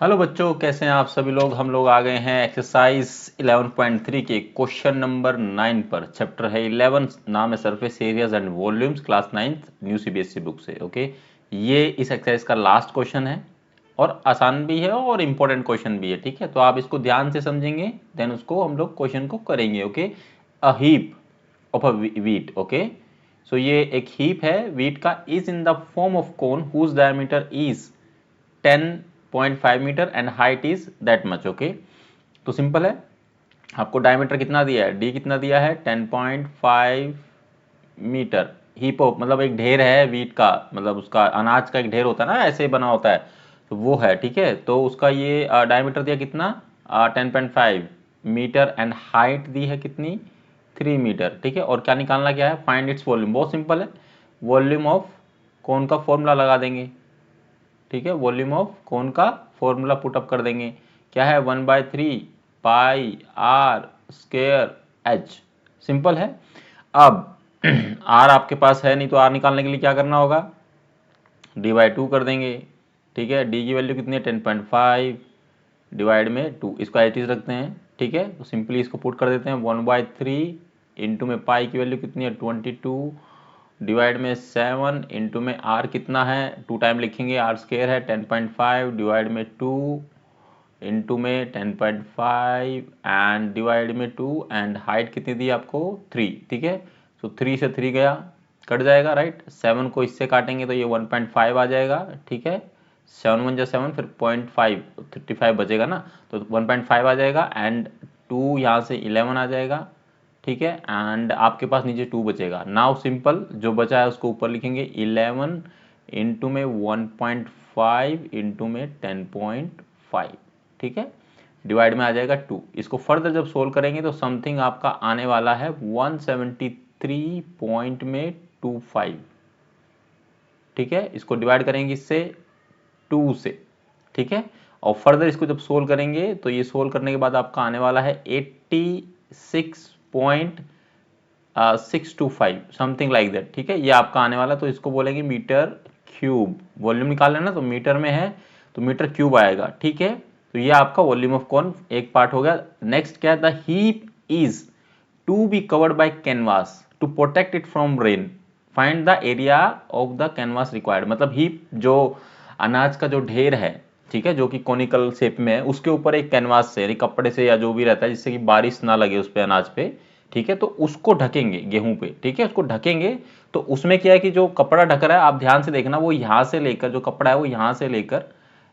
Hello बच्चों, कैसे हैं आप सभी लोग। हम लोग आ गए हैं एक्सरसाइज 11.3 के क्वेश्चन नंबर 9 पर। चैप्टर है 11, नाम है surface areas and volumes, class 9th new CBSE book से। ओके, ये इस एक्सरसाइज का लास्ट क्वेश्चन है और आसान भी है और इम्पोर्टेंट क्वेश्चन भी है। ठीक है, तो आप इसको ध्यान से समझेंगे, देन उसको हम लोग क्वेश्चन को करेंगे। Okay, a heap of a wheat. Okay, so ये एक हीप है वीट का, is in the form of cone whose diameter is 10.5 metre and height is that much. Okay, तो सिंपल है, आपको डायमीटर कितना दिया है, डी कितना दिया है, 10.5 मीटर। हीप मतलब एक ढेर है वीट का, मतलब उसका अनाज का एक ढेर होता है ना, ऐसे बना होता है, तो वो है। ठीक है, तो उसका ये डायमीटर दिया कितना, 10.5 मीटर एंड हाइट दी है कितनी, 3 मीटर। ठीक है, और क्या निकालना क्या है, फाइंड इट्स वॉल्यूम। बहुत सिंपल है, वॉल्यूम ऑफ कौन का फॉर्मूला लगा देंगे। ठीक है, वॉल्यूम ऑफ कौन का फॉर्मूला पुटअप कर देंगे, क्या है, 1/3 पाई आर स्क्वायर एच। सिंपल है। अब आर आपके पास है नहीं, तो आर निकालने के लिए क्या करना होगा, डी/2 कर देंगे। ठीक है, डी की वैल्यू कितनी है, 10.5 डिवाइड में 2, इसको एच इज रखते हैं। ठीक है, तो सिंपली इसको पुट कर देते हैं, 1/3 इंटू में पाई की वैल्यू कितनी है, 22 डिवाइड में 7 इंटू में आर कितना है, 2 टाइम लिखेंगे, आर स्क्वायर है 10.5 डिवाइड में 2 इंटू में 10.5 एंड डिवाइड में 2 एंड हाइट कितनी दी आपको, 3। ठीक है, तो 3 से 3 गया, कट जाएगा, राइट। 7 को इससे काटेंगे तो ये 1.5 आ जाएगा। ठीक है, 7 1 7, फिर 0.5 35 बचेगा ना, तो 1.5 आ जाएगा एंड 2 यहाँ से 11 आ जाएगा। ठीक है, एंड आपके पास नीचे 2 बचेगा। नाउ सिंपल, जो बचा है उसको ऊपर लिखेंगे, 11 इंटू में 1.5 इंटू में 10.5। ठीक है, डिवाइड में आ जाएगा 2। इसको फर्दर जब सोल्व करेंगे तो समथिंग आपका आने वाला है 173.25। ठीक है, इसको डिवाइड करेंगे इससे 2 से। ठीक है, और फर्दर इसको जब सोल्व करेंगे तो ये सोल्व करने के बाद आपका आने वाला है 86.625 समथिंग लाइक दैट। ठीक है, ये आपका आने वाला, तो इसको बोलेंगे मीटर क्यूब। वॉल्यूम निकाल लेना, तो मीटर में है तो मीटर क्यूब आएगा। ठीक है, तो ये आपका वॉल्यूम ऑफ कॉर्न एक पार्ट हो गया। नेक्स्ट क्या है, the heap is to be covered by canvas to protect it from rain, find the area of the canvas required. मतलब हीप जो अनाज का जो ढेर है, ठीक है, जो कि कोनिकल शेप में है, उसके ऊपर एक कैनवास से यानी कपड़े से या जो भी रहता है जिससे कि बारिश ना लगे उस पे, अनाज पे। ठीक है, तो उसको ढकेंगे गेहूं पे। ठीक है, उसको ढकेंगे, तो उसमें क्या है कि जो कपड़ा ढक रहा है, आप ध्यान से देखना, वो यहाँ से लेकर, जो कपड़ा है वो यहाँ से लेकर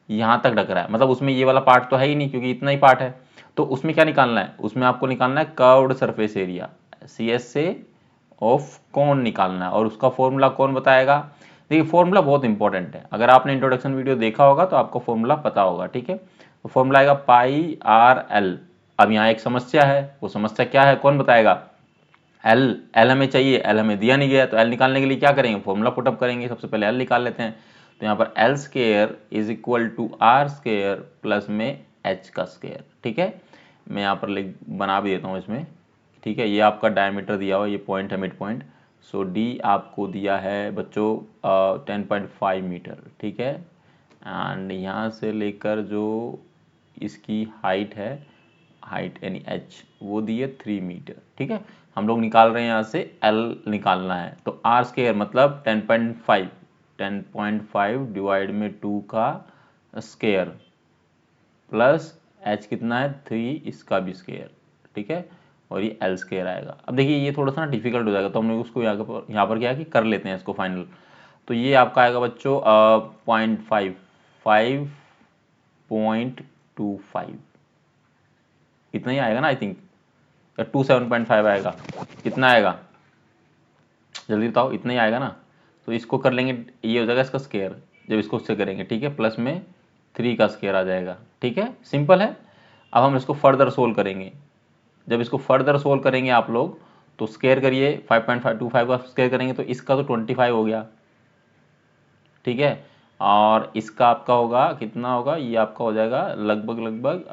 यहाँ तक ढक रहा है। मतलब उसमें ये वाला पार्ट तो है ही नहीं, क्योंकि इतना ही पार्ट है। तो उसमें क्या निकालना है, उसमें आपको निकालना है curved surface area, C S से ऑफ कौन निकालना है, और उसका फॉर्मूला कौन बताएगा। देखिए, फॉर्मूला बहुत इंपॉर्टेंट है, अगर आपने इंट्रोडक्शन वीडियो देखा होगा तो आपको फॉर्मूला पता होगा। ठीक है, तो फॉर्मूला आएगा पाई आर एल। अब यहाँ एक समस्या है, वो समस्या क्या है, कौन बताएगा, एल। एल हमें चाहिए, एल हमें दिया नहीं गया, तो एल निकालने के लिए क्या करेंगे, फॉर्मूला पुटअप करेंगे। सबसे पहले एल निकाल लेते हैं, तो यहाँ पर L square is equal to R square plus में एच का स्क्वायर। ठीक है, मैं यहाँ पर लिख बना भी देता हूँ इसमें। ठीक है, ये आपका डायमीटर दिया हुआ, ये पॉइंट है, मिड पॉइंट। सो डी आपको दिया है बच्चों 10.5 मीटर। ठीक है, एंड यहाँ से लेकर जो इसकी हाइट है, हाइट यानी एच, वो दी है 3 मीटर। ठीक है, हम लोग निकाल रहे हैं यहाँ से एल निकालना है, तो आर स्क्वायर मतलब 10.5 डिवाइड में 2 का स्क्वायर प्लस एच कितना है 3, इसका भी स्क्वायर। ठीक है, और ये एल स्क्वायर आएगा। अब देखिए ये थोड़ा सा ना डिफिकल्ट हो जाएगा, तो हमने उसको यहाँ पर क्या है कि कर लेते हैं इसको फाइनल। तो ये आपका आएगा बच्चों 5.25 इतना ही आएगा ना, आई थिंक, या 27.5 आएगा, कितना आएगा, जल्दी बताओ, इतना ही आएगा ना। तो इसको कर लेंगे, ये हो जाएगा इसका स्क्वायर, जब इसको उससे करेंगे। ठीक है, प्लस में 3 का स्क्वायर आ जाएगा। ठीक है, सिंपल है। अब हम इसको फर्दर सोल्व करेंगे, जब इसको फर्दर सोल्व करेंगे आप लोग, तो स्क्वायर करिए, 5.525 का स्क्वायर करेंगे तो इसका तो 25 हो गया। ठीक है, और इसका आपका होगा कितना होगा, ये आपका हो जाएगा लगभग लगभग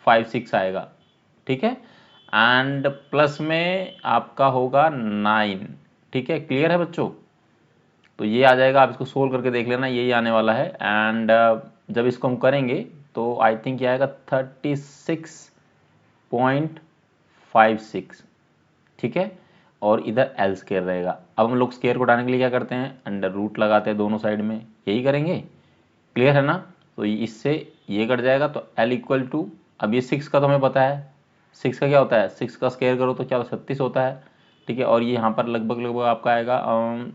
5-6 आएगा। ठीक है, एंड प्लस में आपका होगा 9। ठीक है, क्लियर है बच्चों, तो ये आ जाएगा, आप इसको सोल्व करके देख लेना, यही आने वाला है। एंड जब इसको हम करेंगे तो आई थिंक ये आएगा 36.56, ठीक है। और इधर एल स्केयर रहेगा। अब हम लोग स्केयर को उठाने के लिए क्या करते हैं, अंडर रूट लगाते हैं दोनों साइड में, यही करेंगे, क्लियर है ना। तो इससे ये कट जाएगा, तो एल इक्वल टू, अब ये 6 का तो हमें पता है, 6 का क्या होता है, 6 का स्केयर करो तो क्या होता है, 36 होता है, ठीक है। और ये यहाँ पर लगभग लगभग आपका आएगा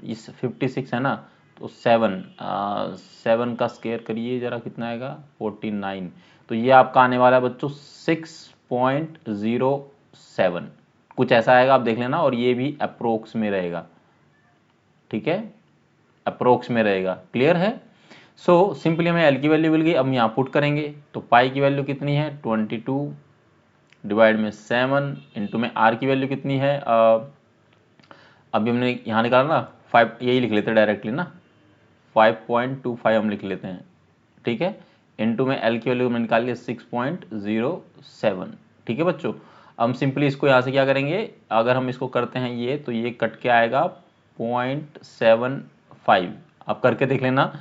इस 56 है ना, तो 7 का स्केयर करिए जरा, कितना आएगा 49। तो ये आपका आने वाला है बच्चों 6.07, कुछ ऐसा आएगा, आप देख लेना। और ये भी अप्रोक्स में रहेगा, ठीक है, अप्रोक्स में रहेगा, क्लियर है। सो सिंपली हमें एल की वैल्यू मिल गई। अब हम यहाँ पुट करेंगे तो पाई की वैल्यू कितनी है 22 डिवाइड में 7 इंटू में आर की वैल्यू कितनी है, अभी हमने यहाँ निकाला ना 5, यही लिख लेते हैं डायरेक्टली ना, 5.25 हम लिख लेते हैं, ठीक है। इंटू में एल की वैल्यू हमने निकाल लिया 6.07, ठीक है बच्चों। हम सिंपली इसको यहाँ से क्या करेंगे, अगर हम इसको करते हैं ये, तो ये कट के आएगा 0.75, आप करके देख लेना,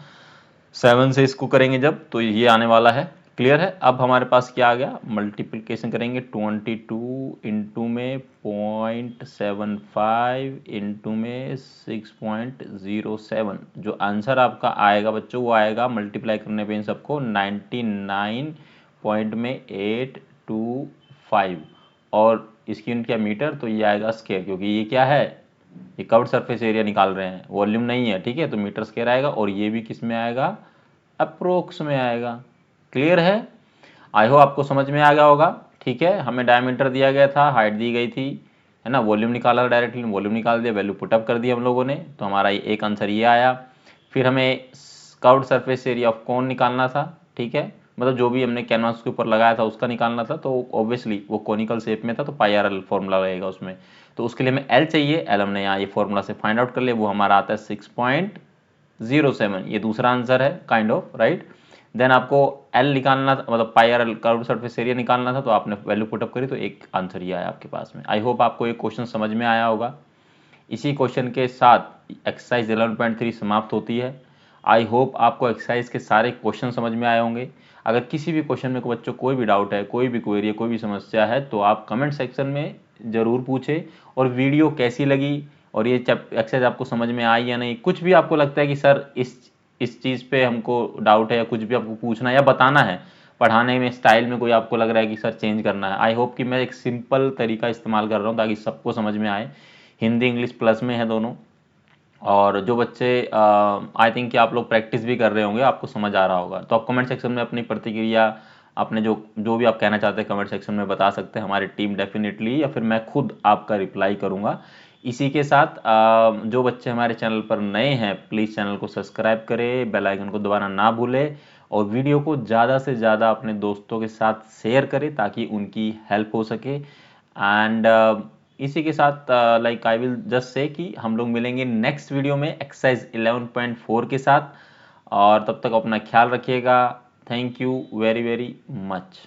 7 से इसको करेंगे जब, तो ये आने वाला है, क्लियर है। अब हमारे पास क्या आ गया, मल्टीप्लिकेशन करेंगे 22 इंटू में 0.75 इंटू में 6.07, जो आंसर आपका आएगा बच्चों वो आएगा मल्टीप्लाई करने पे इन सबको 99.825, और इसकी यूनिट क्या मीटर, तो ये आएगा स्क्वायर, क्योंकि ये क्या है, ये कवर्ड सरफेस एरिया निकाल रहे हैं, वॉल्यूम नहीं है, ठीक है। तो मीटर स्क्वायर आएगा, और ये भी किस में आएगा, अप्रोक्स में आएगा, क्लियर है। आई होप आपको समझ में आ गया होगा, ठीक है। हमें डायमीटर दिया गया था, हाइट दी गई थी, है ना, वॉल्यूम निकाला, डायरेक्टली वॉल्यूम निकाल दिया, वैल्यू पुटअप कर दी हम लोगों ने, तो हमारा एक आंसर ये आया। फिर हमें curved surface area of cone निकालना था, ठीक है, मतलब जो भी हमने कैनवास के ऊपर लगाया था उसका निकालना था, तो ऑब्वियसली वो कोनिकल शेप में था, तो पाई आर एल फॉर्मूला रहेगा उसमें। तो उसके लिए हमें एल चाहिए, एल हमने यहाँ ये फॉर्मूला से फाइंड आउट कर लिया, वो हमारा आता है 6.07, ये दूसरा आंसर है काइंड ऑफ, राइट। देन आपको एल निकालना था, मतलब pi R L curved surface area निकालना था, तो आपने वैल्यू पुटअप करी, तो एक आंसर ये आया आपके पास में। आई होप आपको ये क्वेश्चन समझ में आया होगा। इसी क्वेश्चन के साथ एक्सरसाइज 11.3 समाप्त होती है। आई होप आपको एक्सरसाइज के सारे क्वेश्चन समझ में आए होंगे। अगर किसी भी क्वेश्चन में बच्चों कोई भी डाउट है, कोई भी क्वेरी है, कोई भी समस्या है, तो आप कमेंट सेक्शन में ज़रूर पूछें। और वीडियो कैसी लगी और ये एक्सरसाइज आपको समझ में आई या नहीं, कुछ भी आपको लगता है कि सर इस चीज़ पे हमको डाउट है, या कुछ भी आपको पूछना है या बताना है, पढ़ाने में स्टाइल में कोई आपको लग रहा है कि सर चेंज करना है, आई होप कि मैं एक सिंपल तरीका इस्तेमाल कर रहा हूँ ताकि सबको समझ में आए। हिंदी इंग्लिश प्लस में है दोनों। और जो बच्चे आई थिंक कि आप लोग प्रैक्टिस भी कर रहे होंगे, आपको समझ आ रहा होगा, तो आप कमेंट सेक्शन में अपनी प्रतिक्रिया, अपने जो भी आप कहना चाहते हैं कमेंट सेक्शन में बता सकते हैं। हमारी टीम डेफिनेटली या फिर मैं खुद आपका रिप्लाई करूंगा। इसी के साथ जो बच्चे हमारे चैनल पर नए हैं, प्लीज़ चैनल को सब्सक्राइब करें, बेल आइकन को दबाना ना भूलें, और वीडियो को ज़्यादा से ज़्यादा अपने दोस्तों के साथ शेयर करें ताकि उनकी हेल्प हो सके। एंड इसी के साथ like I will just say कि हम लोग मिलेंगे नेक्स्ट वीडियो में एक्सरसाइज 11.4 के साथ, और तब तक अपना ख्याल रखिएगा। Thank you very very much.